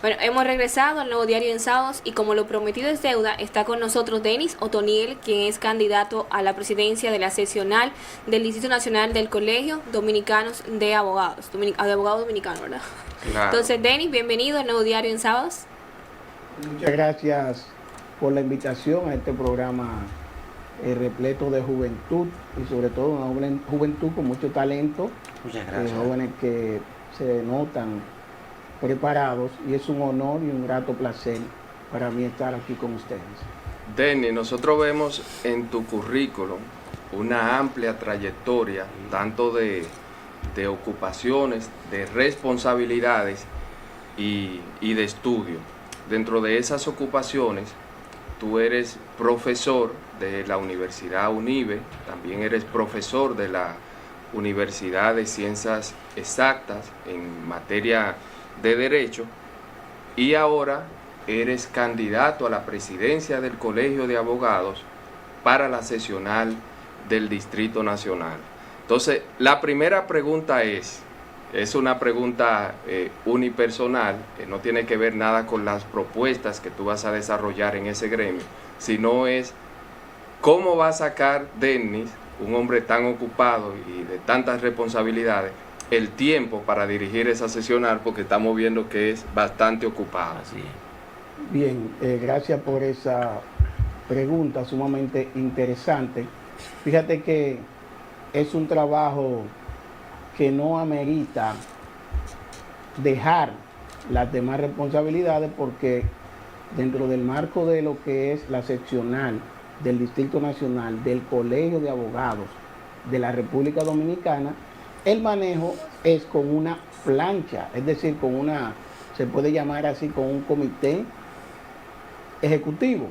Bueno, hemos regresado al nuevo diario en sábados y como lo prometido es deuda, está con nosotros Denis Otoniel, quien es candidato a la presidencia de la seccional del Distrito Nacional del Colegio Dominicanos de Abogados, de abogados dominicanos, ¿verdad? Claro. Entonces, Denis, bienvenido al nuevo diario en sábados. Muchas gracias por la invitación a este programa repleto de juventud y sobre todo una juventud con mucho talento. Muchas gracias. Jóvenes que se notan preparados y es un honor y un grato placer para mí estar aquí con ustedes. Denis, nosotros vemos en tu currículum una amplia trayectoria, tanto de ocupaciones, de responsabilidades y de estudio. Dentro de esas ocupaciones, tú eres profesor de la Universidad UNIBE, también eres profesor de la Universidad de Ciencias Exactas en materia de Derecho y ahora eres candidato a la presidencia del Colegio de Abogados para la seccional del Distrito Nacional. Entonces, la primera pregunta es una pregunta unipersonal, no tiene que ver nada con las propuestas que tú vas a desarrollar en ese gremio, sino es cómo va a sacar Denis, un hombre tan ocupado y de tantas responsabilidades, el tiempo para dirigir esa seccional, porque estamos viendo que es bastante ocupado. Así es. Bien, gracias por esa pregunta sumamente interesante. Fíjate que es un trabajo que no amerita dejar las demás responsabilidades porque dentro del marco de lo que es la seccional del Distrito Nacional del Colegio de Abogados de la República Dominicana, el manejo es con una plancha, es decir, con una, se puede llamar así, con un comité ejecutivo.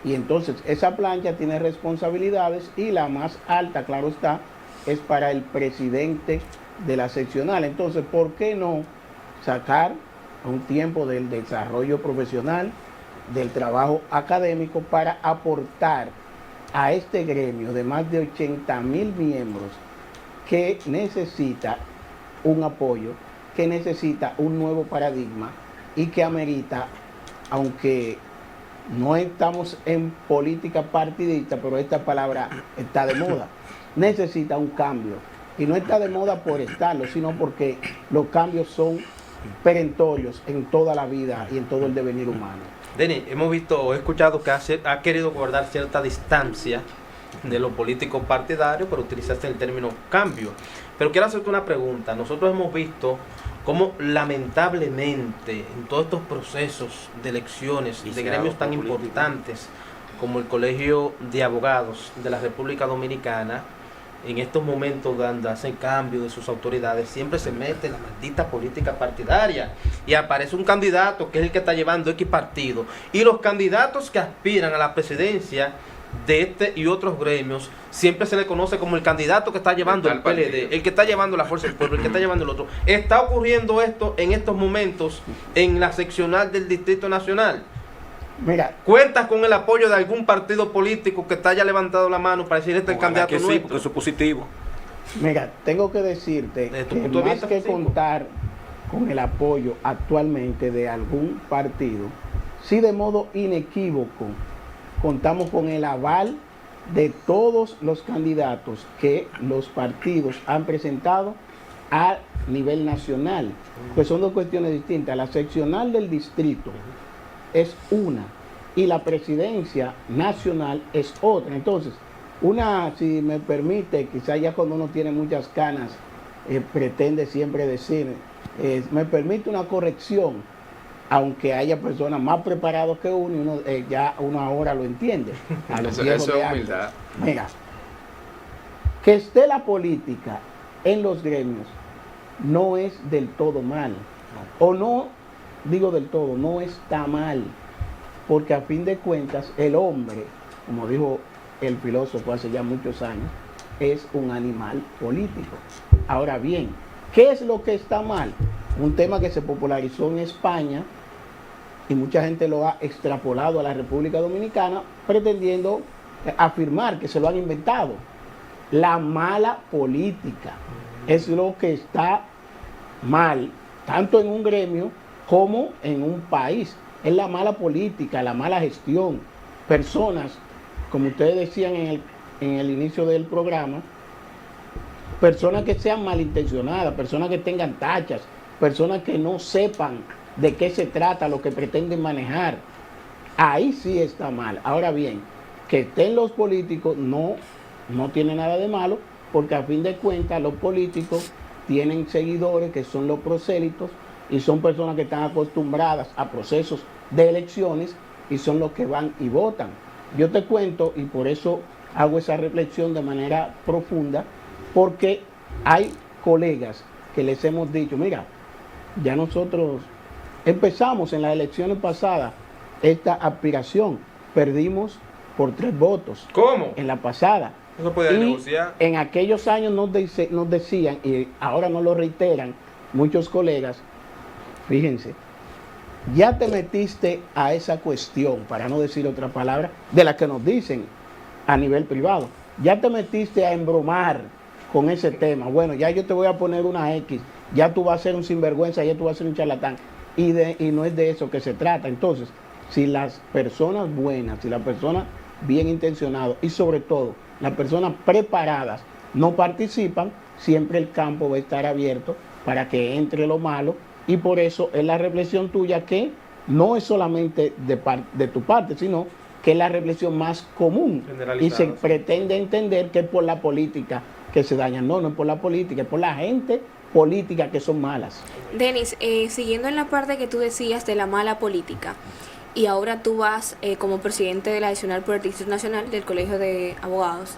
Y entonces esa plancha tiene responsabilidades y la más alta, claro está, es para el presidente de la seccional. Entonces, ¿por qué no sacar un tiempo del desarrollo profesional, del trabajo académico para aportar a este gremio de más de 80,000 miembros que necesita un apoyo, que necesita un nuevo paradigma y que amerita, aunque no estamos en política partidista, pero esta palabra está de moda, necesita un cambio. Y no está de moda por estarlo, sino porque los cambios son perentorios en toda la vida y en todo el devenir humano. Denis, hemos visto o escuchado que ha querido guardar cierta distancia de los políticos partidarios, pero utilizaste el término cambio. Pero quiero hacerte una pregunta. Nosotros hemos visto cómo lamentablemente en todos estos procesos de elecciones de gremios tan importantes como el Colegio de Abogados de la República Dominicana, en estos momentos donde hacen cambio de sus autoridades, siempre se mete la maldita política partidaria y aparece un candidato que es el que está llevando X partido. Y los candidatos que aspiran a la presidencia de este y otros gremios, siempre se le conoce como el candidato que está llevando el PLD, el que está llevando la Fuerza del Pueblo, el que está llevando el otro. ¿Está ocurriendo esto en estos momentos en la seccional del Distrito Nacional? Mira, ¿Cuentas con el apoyo de algún partido político que te haya levantado la mano para decir este es el candidato que sí, nuestro? porque eso es positivo. mira, tengo que decirte Desde tu que punto de más vista, que sí. contar con el apoyo actualmente de algún partido, sí de modo inequívoco contamos con el aval de todos los candidatos que los partidos han presentado a nivel nacional. Pues son dos cuestiones distintas. La seccional del distrito es una y la presidencia nacional es otra. Entonces, una, si me permite, quizá ya cuando uno tiene muchas canas, pretende siempre decir, me permite una corrección, aunque haya personas más preparados que uno, y uno ya uno ahora lo entiende. A los viejos Eso de es antes. humildad. Mira, que esté la política en los gremios no es del todo mal, o no digo del todo, no está mal, porque a fin de cuentas el hombre, como dijo el filósofo hace ya muchos años, es un animal político. Ahora bien, ¿qué es lo que está mal? Un tema que se popularizó en España y mucha gente lo ha extrapolado a la República Dominicana pretendiendo afirmar que se lo han inventado. La mala política es lo que está mal, tanto en un gremio como en un país. Es la mala política, la mala gestión. Personas, como ustedes decían en el inicio del programa, personas que sean malintencionadas, personas que tengan tachas, personas que no sepan de qué se trata, lo que pretenden manejar. Ahí sí está mal. Ahora bien, que estén los políticos no tiene nada de malo, porque a fin de cuentas los políticos tienen seguidores que son los prosélitos y son personas que están acostumbradas a procesos de elecciones y son los que van y votan. Yo te cuento, y por eso hago esa reflexión de manera profunda, porque hay colegas que les hemos dicho, mira, ya nosotros empezamos en las elecciones pasadas esta aspiración, perdimos por 3 votos. ¿Cómo? En la pasada. Eso podía Y negociar. en aquellos años nos decían, y ahora nos lo reiteran muchos colegas, fíjense, ya te metiste a esa cuestión, para no decir otra palabra, de la que nos dicen a nivel privado, ya te metiste a embromar con ese tema. Bueno, ya yo te voy a poner una X, ya tú vas a ser un sinvergüenza, ya tú vas a ser un charlatán. Y no es de eso que se trata. Entonces, si las personas buenas, si las personas bien intencionadas y sobre todo las personas preparadas no participan, siempre el campo va a estar abierto para que entre lo malo, y por eso es la reflexión tuya que no es solamente de tu parte, sino que es la reflexión más común y se pretende entender que es por la política que se dañan. No es por la política, es por la gente política que son malas. Denis, siguiendo en la parte que tú decías de la mala política, y ahora tú vas como presidente de la adicional por el Distrito Nacional del Colegio de Abogados,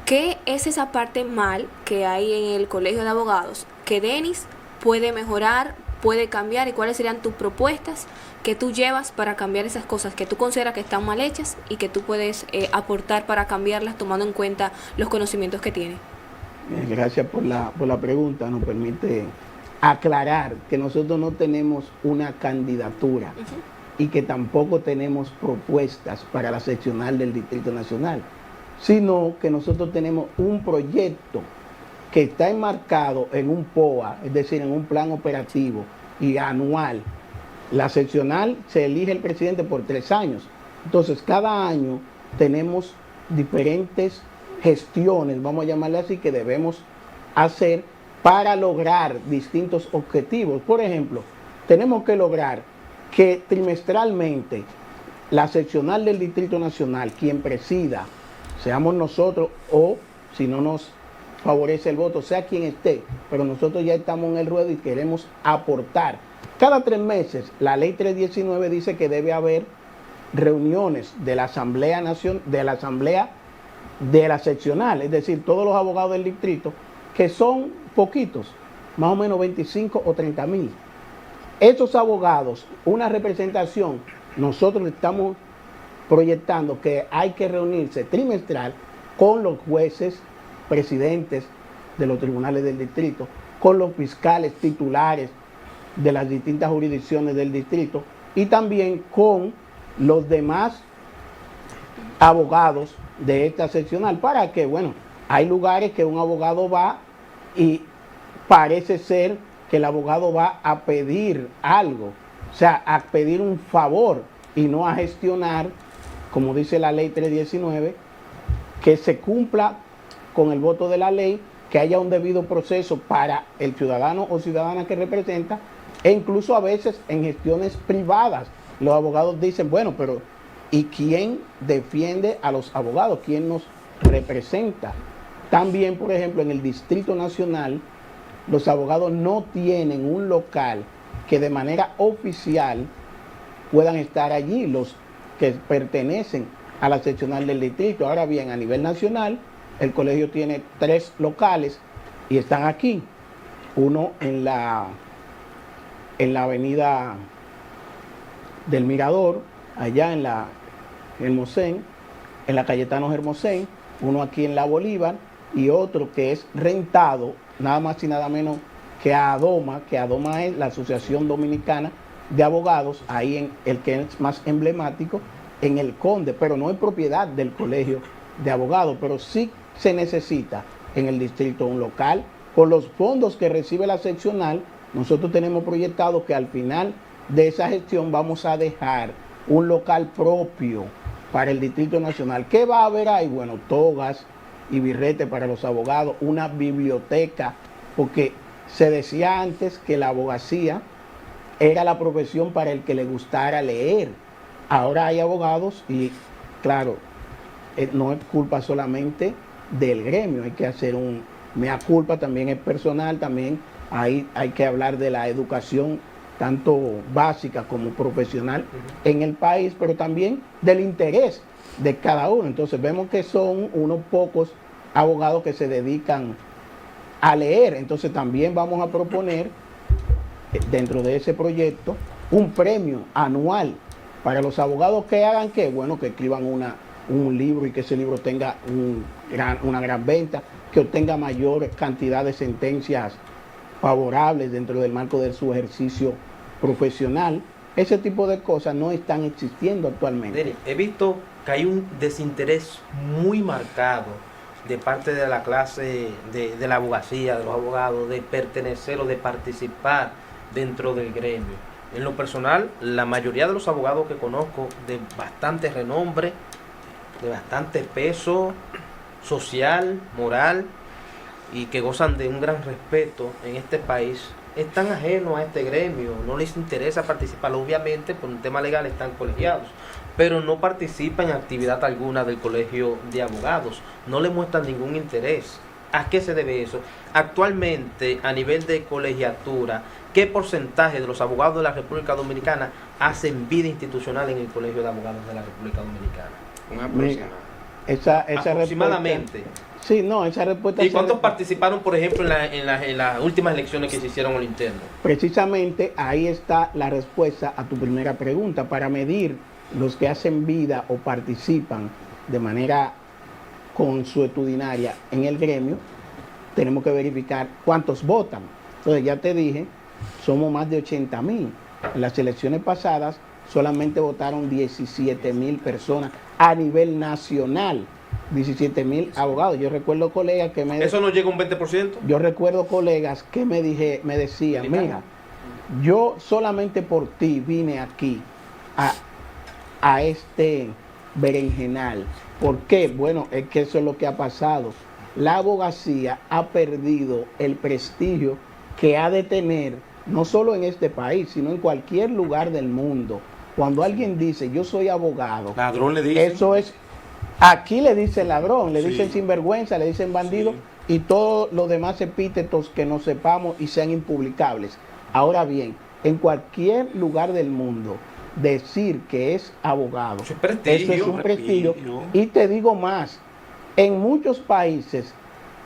¿qué es esa parte mal que hay en el Colegio de Abogados que Denis puede mejorar, puede cambiar, y cuáles serían tus propuestas que tú llevas para cambiar esas cosas que tú consideras que están mal hechas y que tú puedes aportar para cambiarlas tomando en cuenta los conocimientos que tienes? Gracias por la pregunta. Nos permite aclarar que nosotros no tenemos una candidatura y que tampoco tenemos propuestas para la seccional del Distrito Nacional, sino que nosotros tenemos un proyecto que está enmarcado en un POA, es decir, en un plan operativo y anual. La seccional se elige el presidente por 3 años. Entonces, cada año tenemos diferentes gestiones, vamos a llamarle así, que debemos hacer para lograr distintos objetivos. Por ejemplo, tenemos que lograr que trimestralmente la seccional del Distrito Nacional, quien presida, seamos nosotros, o si no nos favorece el voto, sea quien esté, pero nosotros ya estamos en el ruedo y queremos aportar. Cada 3 meses, la ley 319 dice que debe haber reuniones de la Asamblea de la seccional, es decir, todos los abogados del distrito, que son poquitos, más o menos 25 o 30,000. Esos abogados, una representación, nosotros estamos proyectando que hay que reunirse trimestral con los jueces presidentes de los tribunales del distrito, con los fiscales titulares de las distintas jurisdicciones del distrito y también con los demás abogados de esta seccional, para que, bueno, hay lugares que un abogado va y parece ser que el abogado va a pedir algo, o sea, a pedir un favor y no a gestionar, como dice la ley 319, que se cumpla con el voto de la ley, que haya un debido proceso para el ciudadano o ciudadana que representa, e incluso a veces en gestiones privadas los abogados dicen, bueno, pero ¿y quién defiende a los abogados? ¿Quién nos representa? También, por ejemplo, en el Distrito Nacional, los abogados no tienen un local que de manera oficial puedan estar allí, los que pertenecen a la seccional del distrito. Ahora bien, a nivel nacional, el colegio tiene 3 locales y están aquí. Uno en la avenida del Mirador, allá en la Hermosén, en la Cayetano Hermosén, uno aquí en la Bolívar y otro que es rentado, nada más y nada menos que a ADOMA, que ADOMA es la Asociación Dominicana de Abogados, ahí en el que es más emblemático, en el Conde, pero no es propiedad del Colegio de Abogados, pero sí se necesita en el distrito un local. Con los fondos que recibe la seccional, nosotros tenemos proyectado que al final de esa gestión vamos a dejar un local propio para el Distrito Nacional. ¿Qué va a haber ahí? Bueno, togas y birrete para los abogados, una biblioteca, porque se decía antes que la abogacía era la profesión para el que le gustara leer. Ahora hay abogados y, claro, no es culpa solamente del gremio, hay que hacer un mea culpa, también es personal, también hay que hablar de la educación tanto básica como profesional en el país, pero también del interés de cada uno. Entonces vemos que son unos pocos abogados que se dedican a leer. Entonces también vamos a proponer dentro de ese proyecto un premio anual para los abogados que hagan que, bueno, que escriban un libro y que ese libro tenga una gran venta, que obtenga mayor cantidad de sentencias favorables dentro del marco de su ejercicio profesional. Ese tipo de cosas no están existiendo actualmente. He visto que hay un desinterés muy marcado de parte de la clase de la abogacía, de los abogados, de pertenecer o de participar dentro del gremio. En lo personal, la mayoría de los abogados que conozco de bastante renombre, de bastante peso social, moral, y que gozan de un gran respeto en este país, están ajenos a este gremio, no les interesa participar. Obviamente, por un tema legal están colegiados, pero no participan en actividad alguna del colegio de abogados, no le muestran ningún interés. ¿A qué se debe eso? Actualmente, a nivel de colegiatura, ¿qué porcentaje de los abogados de la República Dominicana hacen vida institucional en el colegio de abogados de la República Dominicana? Un aproximado. Esa Aproximadamente. Sí, no, esa respuesta... ¿Y cuántos participaron, por ejemplo, en las últimas elecciones que se hicieron al interno? Precisamente ahí está la respuesta a tu primera pregunta. Para medir los que hacen vida o participan de manera consuetudinaria en el gremio, tenemos que verificar cuántos votan. Entonces ya te dije, somos más de 80,000. En las elecciones pasadas solamente votaron 17,000 personas a nivel nacional. 17,000 abogados. Yo recuerdo colegas que me... ¿Eso no llega a un 20%? Yo recuerdo colegas que me decían, mira, yo solamente por ti vine aquí a este berenjenal. ¿Por qué? Bueno, es que eso es lo que ha pasado. La abogacía ha perdido el prestigio que ha de tener, no solo en este país, sino en cualquier lugar del mundo. Cuando alguien dice, yo soy abogado, ladrón le dice. Eso es... Aquí le dicen ladrón, le dicen sinvergüenza, le dicen bandido y todos los demás epítetos que no sepamos y sean impublicables. Ahora bien, en cualquier lugar del mundo, decir que es abogado, eso es un prestigio. Y te digo más, en muchos países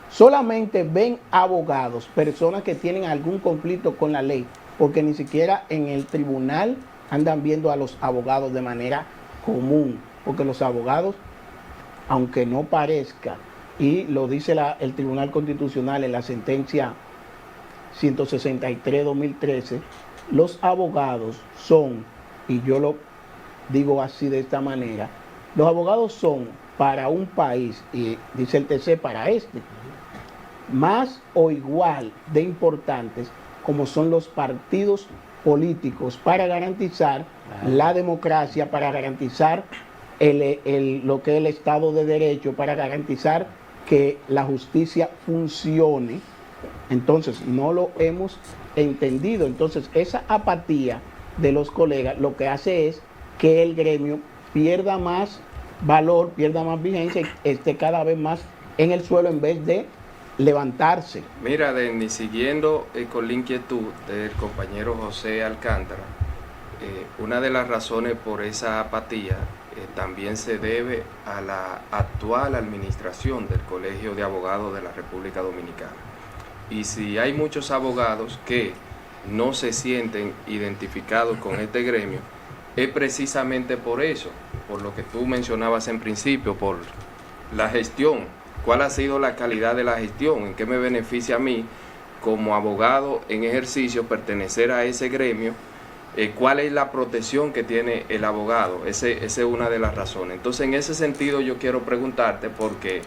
solamente ven abogados, personas que tienen algún conflicto con la ley, porque ni siquiera en el tribunal andan viendo a los abogados de manera común, porque los abogados, aunque no parezca, y lo dice el Tribunal Constitucional en la sentencia 163-2013, los abogados son, y yo lo digo así de esta manera, los abogados son para un país, y dice el TC para este, más o igual de importantes como son los partidos políticos para garantizar la democracia, para garantizar lo que es el Estado de Derecho, para garantizar que la justicia funcione. Entonces no lo hemos entendido. Entonces esa apatía de los colegas lo que hace es que el gremio pierda más valor, pierda más vigencia y esté cada vez más en el suelo en vez de levantarse. Mira, Denis, siguiendo con la inquietud del compañero José Alcántara, una de las razones por esa apatía también se debe a la actual administración del Colegio de Abogados de la República Dominicana. Y si hay muchos abogados que no se sienten identificados con este gremio, es precisamente por eso, por lo que tú mencionabas en principio, por la gestión. ¿Cuál ha sido la calidad de la gestión? ¿En qué me beneficia a mí como abogado en ejercicio pertenecer a ese gremio? ¿Cuál es la protección que tiene el abogado? Esa es una de las razones. Entonces, en ese sentido yo quiero preguntarte, porque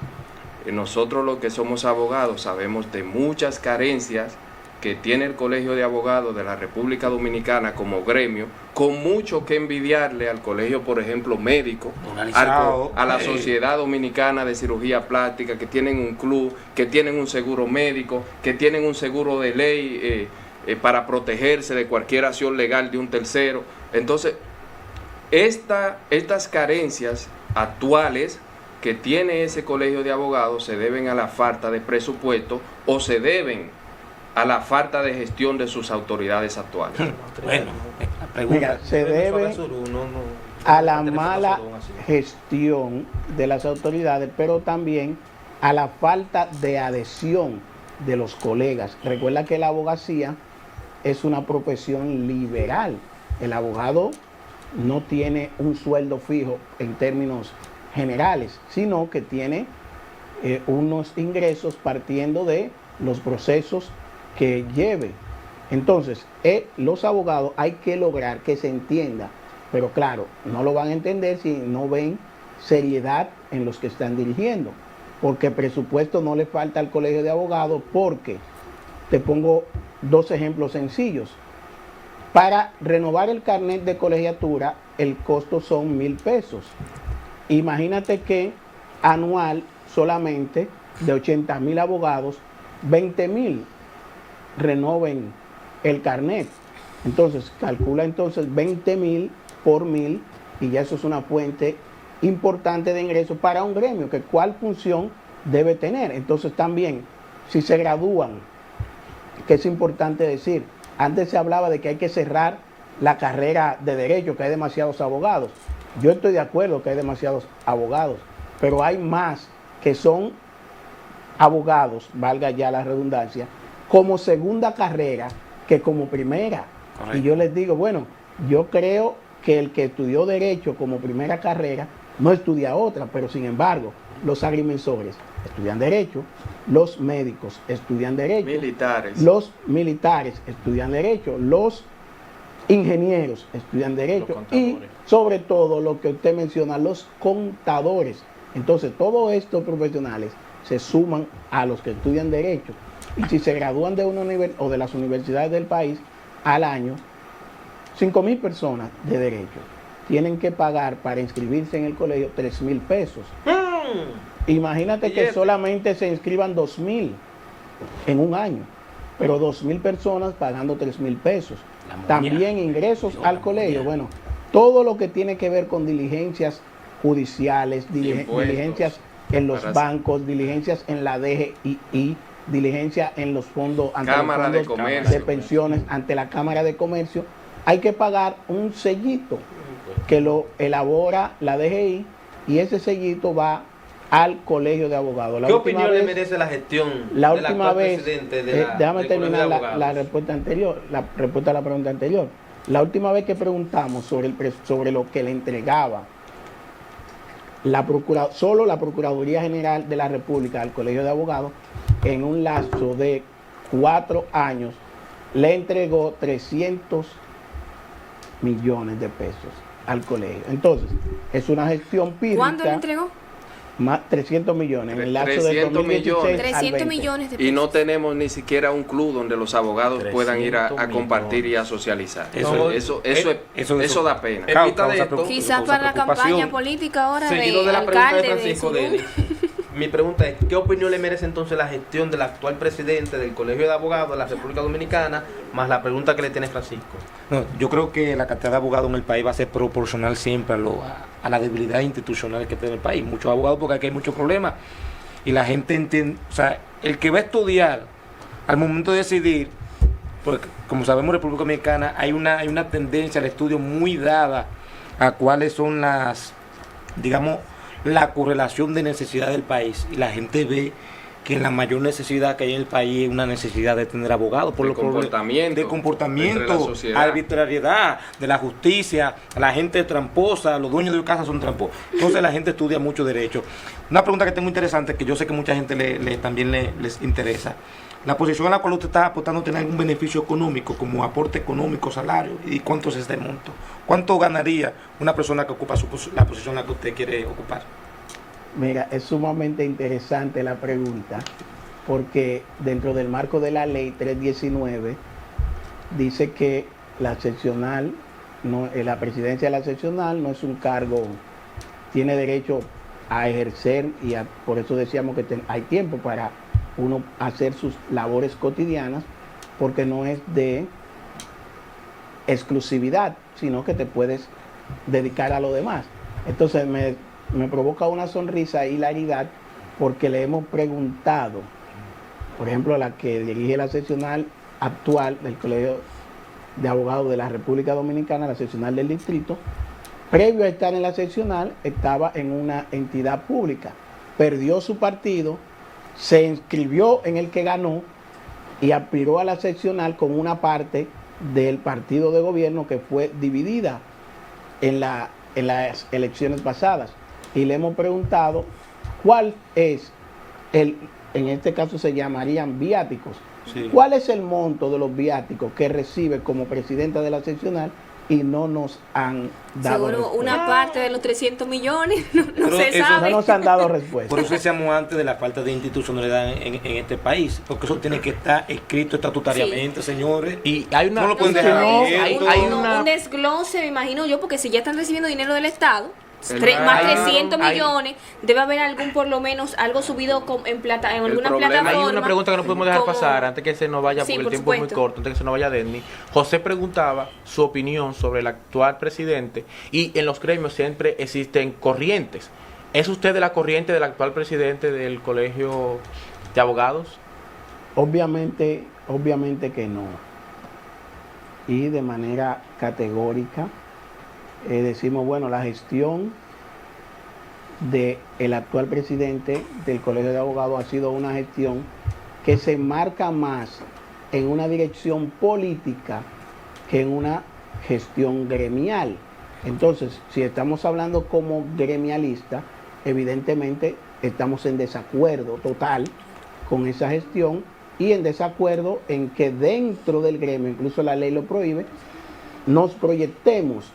nosotros los que somos abogados sabemos de muchas carencias que tiene el Colegio de Abogados de la República Dominicana como gremio, con mucho que envidiarle al colegio, por ejemplo, médico, a la Sociedad Dominicana de Cirugía Plástica, que tienen un club, que tienen un seguro médico, que tienen un seguro de ley para protegerse de cualquier acción legal de un tercero. Entonces, estas carencias actuales que tiene ese colegio de abogados se deben a la falta de presupuesto o se deben a la falta de gestión de sus autoridades actuales. Bueno, la pregunta, mira, se debe a la mala gestión de las autoridades, pero también a la falta de adhesión de los colegas. Recuerda que la abogacía es una profesión liberal. El abogado no tiene un sueldo fijo en términos generales, sino que tiene unos ingresos partiendo de los procesos que lleve. Entonces, los abogados hay que lograr que se entienda, pero claro, no lo van a entender si no ven seriedad en los que están dirigiendo, porque presupuesto no le falta al colegio de abogados, porque te pongo dos ejemplos sencillos. Para renovar el carnet de colegiatura, el costo son 1,000 pesos. Imagínate que anual solamente de 80,000 abogados, 20,000 renoven el carnet. Entonces, calcula entonces 20,000 por 1,000 y ya eso es una fuente importante de ingresos para un gremio, que cuál función debe tener. Entonces también, si se gradúan, que es importante decir, antes se hablaba de que hay que cerrar la carrera de derecho, que hay demasiados abogados. Yo estoy de acuerdo que hay demasiados abogados, pero hay más que son abogados, valga ya la redundancia, como segunda carrera que como primera. Correcto. Y yo les digo, bueno, yo creo que el que estudió derecho como primera carrera no estudia otra, pero sin embargo, los agrimensores estudian derecho, los médicos estudian derecho, los militares estudian derecho, los ingenieros estudian derecho y sobre todo lo que usted menciona, los contadores. Entonces todos estos profesionales se suman a los que estudian derecho y si se gradúan de una o de las universidades del país al año, 5,000 personas de derecho tienen que pagar para inscribirse en el colegio 3,000 pesos. Imagínate que solamente se inscriban 2,000 en un año, pero 2,000 personas pagando 3,000 pesos. También ingresos al colegio. Bueno, todo lo que tiene que ver con diligencias judiciales, diligencias en los bancos, diligencias en la DGI, diligencia en los fondos, ante Cámara los fondos de pensiones, ante la Cámara de Comercio, hay que pagar un sellito que lo elabora la DGI y ese sellito va al colegio de abogados. ¿Qué opinión le merece la gestión la del última actual vez, presidente déjame terminar la respuesta anterior, la respuesta a la pregunta anterior. La última vez que preguntamos sobre lo que le entregaba solo la Procuraduría General de la República al Colegio de Abogados, en un lapso de 4 años, le entregó 300 millones de pesos al colegio. Entonces, es una gestión pírrica. ¿Cuándo le entregó? Más 300 millones en el lapso de 2016 300 millones de pesos. Y no tenemos ni siquiera un club donde los abogados puedan ir a compartir y a socializar. Eso da pena. Quizás para la campaña política ahora seguido de la pregunta alcalde de Francisco Denis. Mi pregunta es, ¿qué opinión le merece entonces la gestión del actual presidente del Colegio de Abogados de la República Dominicana, más la pregunta que le tiene Francisco? No, yo creo que la cantidad de abogados en el país va a ser proporcional siempre a la debilidad institucional que tiene el país. Muchos abogados porque aquí hay muchos problemas y la gente entiende, o sea, el que va a estudiar al momento de decidir, porque como sabemos en República Dominicana hay una tendencia al estudio muy dada a cuáles son digamos, la correlación de necesidad del país y la gente ve que la mayor necesidad que hay en el país es una necesidad de tener abogados por de comportamiento, arbitrariedad de la justicia, la gente tramposa, los dueños de casa son tramposos. Entonces la gente estudia mucho derecho. Una pregunta que tengo interesante, que yo sé que mucha gente también les interesa. La posición a la cual usted está apostando tiene algún beneficio económico, como aporte económico, salario, y cuánto es este monto. ¿Cuánto ganaría una persona que ocupa la posición en la que usted quiere ocupar? Mira, es sumamente interesante la pregunta, porque dentro del marco de la ley 319 dice que la seccional, la presidencia de la seccional no es un cargo, tiene derecho a ejercer y por eso decíamos que hay tiempo para uno hacer sus labores cotidianas, porque no es de exclusividad, sino que te puedes dedicar a lo demás. Entonces me provoca una sonrisa y hilaridad porque le hemos preguntado, por ejemplo, a la que dirige la seccional actual del Colegio de Abogados de la República Dominicana, la seccional del distrito, previo a estar en la seccional, estaba en una entidad pública, perdió su partido, se inscribió en el que ganó y aspiró a la seccional con una parte del partido de gobierno que fue dividida en las elecciones pasadas. Y le hemos preguntado cuál es en este caso se llamarían viáticos. Sí. ¿Cuál es el monto de los viáticos que recibe como presidenta de la seccional? Y no nos han dado seguro respuesta. Una parte de los 300 millones, no se sabe. No nos han dado respuesta. Por eso decíamos antes de la falta de institucionalidad en este país, porque eso tiene que estar escrito estatutariamente, sí, señores. Y hay una, no lo pueden dejar un desglose, me imagino yo, porque si ya están recibiendo dinero del Estado, más 300 millones, debe haber algún, por lo menos, algo subido en alguna plataforma. Hay una pregunta que no podemos dejar pasar antes que se nos vaya, porque el tiempo es muy corto, antes que se nos vaya Denny. José preguntaba su opinión sobre el actual presidente, y en los gremios siempre existen corrientes. ¿Es usted de la corriente del actual presidente del Colegio de Abogados? Obviamente que no. Y de manera categórica decimos, bueno, la gestión del actual presidente del Colegio de Abogados ha sido una gestión que se enmarca más en una dirección política que en una gestión gremial. Entonces, si estamos hablando como gremialista, evidentemente estamos en desacuerdo total con esa gestión y en desacuerdo en que dentro del gremio, incluso la ley lo prohíbe, nos proyectemos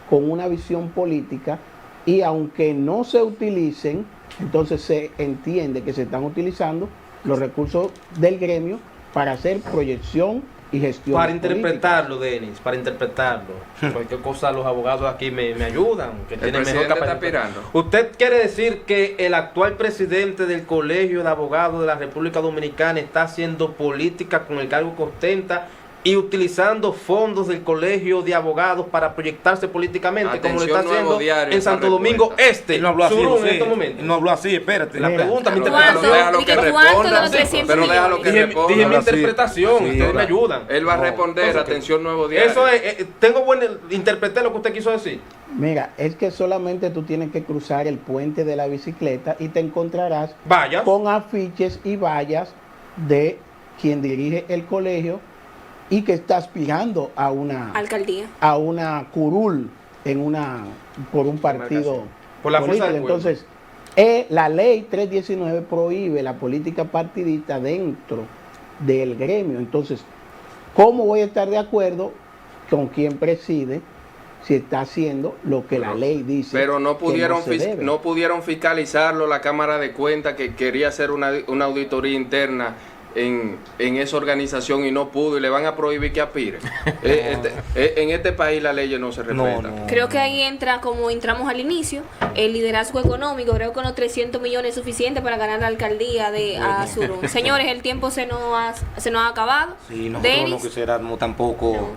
con una visión política y aunque no se utilicen, entonces se entiende que se están utilizando los recursos del gremio para hacer proyección y gestión. Para interpretarlo, Denis, para interpretarlo. Cualquier cosa los abogados aquí me ayudan, que tienen mejor capacidad. ¿Usted quiere decir que el actual presidente del Colegio de Abogados de la República Dominicana está haciendo política con el cargo que ostenta y utilizando fondos del Colegio de Abogados para proyectarse políticamente? Atención, como lo está haciendo en Santo Domingo Este? No habló así, en este momento. No habló así, espérate. La pregunta, mi interpretación. Déjalo que responda. Pero déjalo que responda. Dije mi interpretación, sí, ustedes me ayudan. Él va a responder, atención, Nuevo Diario. Eso es, interpreté lo que usted quiso decir. Mira, es que solamente tú tienes que cruzar el puente de la bicicleta y te encontrarás con afiches y vallas de quien dirige el colegio y que está aspirando a una alcaldía, a una curul por un partido por la fuerza del pueblo. Entonces, la ley 319 prohíbe la política partidista dentro del gremio. Entonces, ¿cómo voy a estar de acuerdo con quien preside si está haciendo lo que la ley dice? Pero no pudieron fiscalizarlo la Cámara de Cuentas, que quería hacer una auditoría interna en esa organización y no pudo, y le van a prohibir que aspire. En este país las leyes no se respetan. Creo que ahí entra, como entramos al inicio, el liderazgo económico. Creo que unos 300 millones es suficiente para ganar la alcaldía de Azurón. Señores, el tiempo se nos ha acabado. Sí, nosotros no quisiéramos tampoco.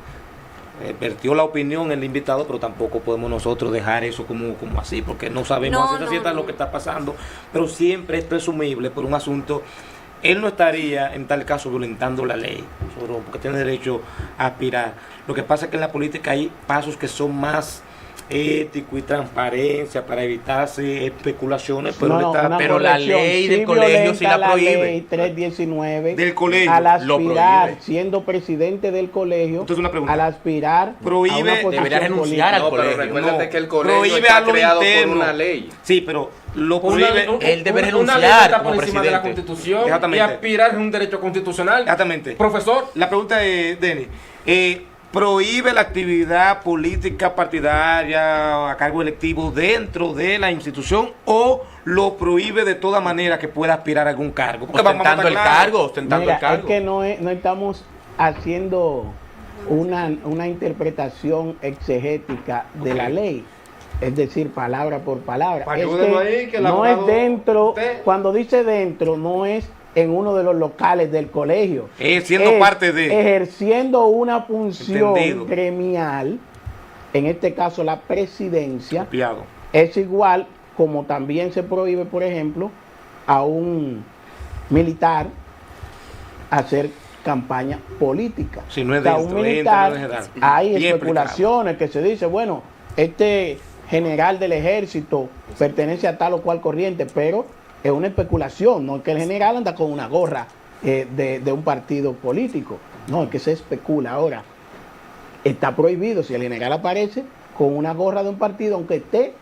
Vertió la opinión el invitado, pero tampoco podemos nosotros dejar eso como así, porque no sabemos lo que está pasando, pero siempre es presumible por un asunto. Él no estaría en tal caso violentando la ley, porque tiene derecho a aspirar. Lo que pasa es que en la política hay pasos que son más éticos y transparencia para evitarse especulaciones, pero la ley del colegio sí la prohíbe. La ley 319 del colegio al aspirar, siendo presidente del colegio, al aspirar prohíbe, debería renunciar al colegio. Pero recuérdate que el colegio está creado por una ley. Sí, pero lo prohíbe. Él debe renunciar una ley está como por encima presidente de la Constitución y aspirar es un derecho constitucional. Exactamente. Profesor, la pregunta es, Denis, prohíbe la actividad política partidaria a cargo electivo dentro de la institución o lo prohíbe de toda manera que pueda aspirar a algún cargo. Ostentando el cargo, ostentando Mira, el cargo. es que no estamos haciendo una interpretación exegética de la ley, es decir, palabra por palabra. Ayúdenlo ahí, que el no es abogado, dentro, usted. cuando dice dentro, no es en uno de los locales del colegio. Siendo parte de... Ejerciendo una función Entendido. gremial, en este caso la presidencia, Copiado. es igual como también se prohíbe, por ejemplo, a un militar hacer campaña política. Si no es O sea, dentro, un es militar, dentro, no es general. hay Bien especulaciones que se dice, bueno, este general del ejército pertenece a tal o cual corriente, pero es una especulación, no es que el general anda con una gorra de un partido político, no, es que se especula. Ahora, está prohibido, si el general aparece con una gorra de un partido, aunque esté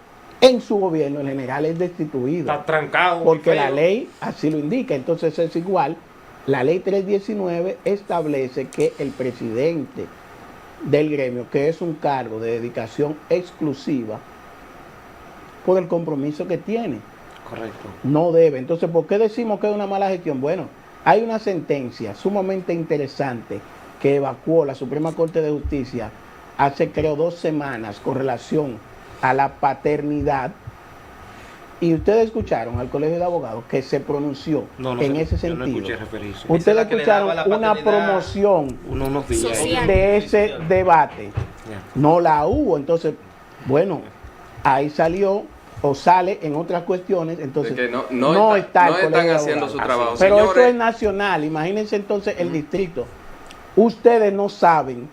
en su gobierno, el general es destituido. Está trancado. Porque feo. la ley así lo indica. Entonces es igual. La ley 319 establece que el presidente del gremio, que es un cargo de dedicación exclusiva, por el compromiso que tiene, Correcto. no debe. Entonces, ¿por qué decimos que es una mala gestión? Bueno, hay una sentencia sumamente interesante que evacuó la Suprema Corte de Justicia hace, creo, 2 semanas con relación a la paternidad. Y ustedes escucharon al Colegio de Abogados que se pronunció en ese yo no sentido. escuché referirse. Ustedes que le daba escucharon la una paternidad promoción Unos días. Social. de ese debate. Ya. No la hubo. Entonces, bueno, ahí salió o sale en otras cuestiones. Entonces, De que no no está el están Colegio de haciendo Abogados. su trabajo. Pero Señores, esto es nacional. Imagínense entonces el distrito. Ustedes no saben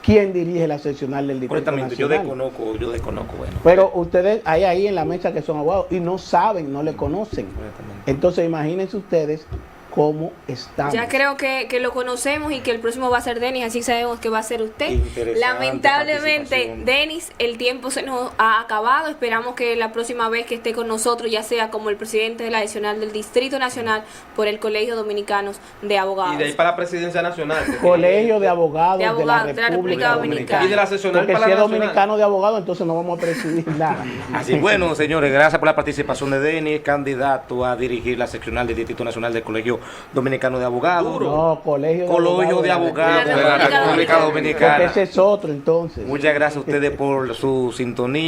quién dirige la seccional del distrito Correctamente, yo nacional. desconozco, bueno. Pero ustedes hay ahí en la mesa que son abogados y no saben, no le conocen. Correctamente. Entonces imagínense ustedes cómo estamos. Ya creo que lo conocemos y que el próximo va a ser Denis, así sabemos que va a ser usted. Interesante Lamentablemente, participación. Denis, el tiempo se nos ha acabado. Esperamos que la próxima vez que esté con nosotros, ya sea como el presidente de la adicional del Distrito Nacional por el Colegio Dominicanos de Abogados. Y de ahí para la presidencia nacional. Colegio de Abogados de, Abogados la República Dominicana. Y de la seccional Porque para si la es nacional. dominicano de abogados, entonces no vamos a presidir nada. Así, bueno, señores, gracias por la participación de Denis, candidato a dirigir la seccional del Distrito Nacional del Colegio Dominicano de Abogados. No, Colegio De Abogados de de la la República República Porque Dominicana. ese es otro entonces. Muchas gracias a ustedes por su sintonía.